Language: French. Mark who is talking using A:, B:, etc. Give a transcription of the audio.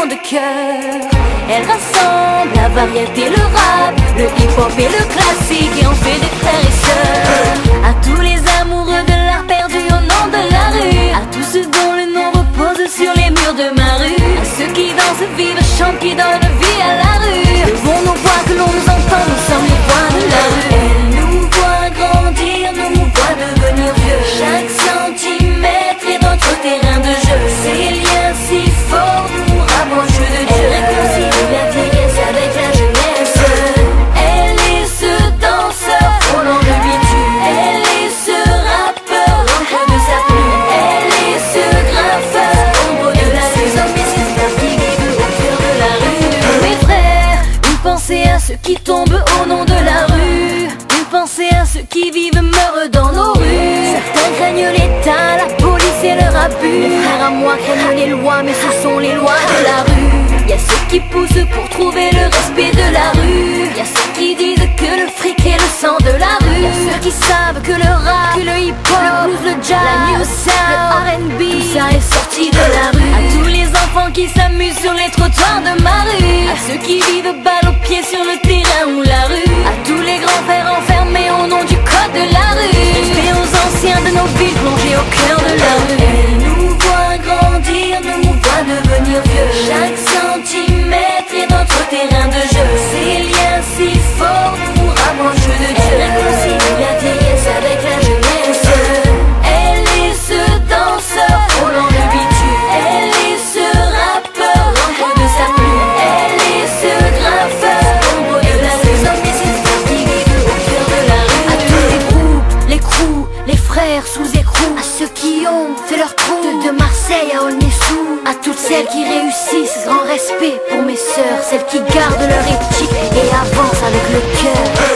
A: millions de cœurs. Elle rassemble la variété, le rap, le hip-hop et le classique, et en fait des frères et sœurs. À tous les amoureux de l'art perdu au nom de la rue, à tous ceux dont le nom repose sur les murs de ma rue, à ceux qui dansent, vivent, chantent, qui donnent vie à la rue. Levons nos voix, que l'on nous entend, nous sommes les voix de la rue. Elle nous voit grandir, nous voit devenir vieux. Chaque centimètre est notre terrain de jeu. Ces liens si forts nous rapprochent de Dieu. Elle réconcilie la vieillesse avec la jeunesse. Elle est ce danseur frôlant le bitume. Elle est ce rappeur l'encre de sa plume. Elle est ce graffeur ombre de la rue. Ces hommes et ces femmes qui vivent au cœur de la rue. Mes frères, une pensée à ceux qui tombent au nom de la rue. Une pensée à ceux qui vivent, meurent dans nos rues. Certains craignent l'État, la police et leur abus. Mes frères à moi craignent les lois, mais ce sont les lois de la rue. Y'a ceux qui poussent pour trouver le respect de la rue. Y'a ceux qui disent que le fric est le sang de la rue. Y'a ceux qui savent que le rap, que le hip-hop, le blues, le jazz, la new sound, le R&B, tout ça est sorti de la rue. À tous les enfants qui s'amusent sur les trottoirs de ma rue. À ceux qui vivent balle aux pieds sur le terrain ou la rue. À tous les grands frères enfermés au nom du code de la rue. Respect aux anciens de nos villes plongés au cœur de la rue. Elle nous voit grandir, nous voit devenir vieux. Chaque centimètre est notre terrain de jeu. Ces liens si forts nous rapprochent de Dieu. Elle réconcilie la vieillesse avec la jeunesse. Elle est ce danseur frôlant le bitume. Elle est ce rappeur l'encre de sa plume. Elle est ce graffeur ombre de la rue. Ces hommes et ces femmes qui vivent au cœur de la rue. À tous les groupes, les crews, les frères sous écrou. À ceux qui ont fait leur trou de Marseille à Aulnay-sous. À toutes celles qui réussissent, grand respect pour mes sœurs. Celles qui gardent leur éthique et avancent avec le cœur.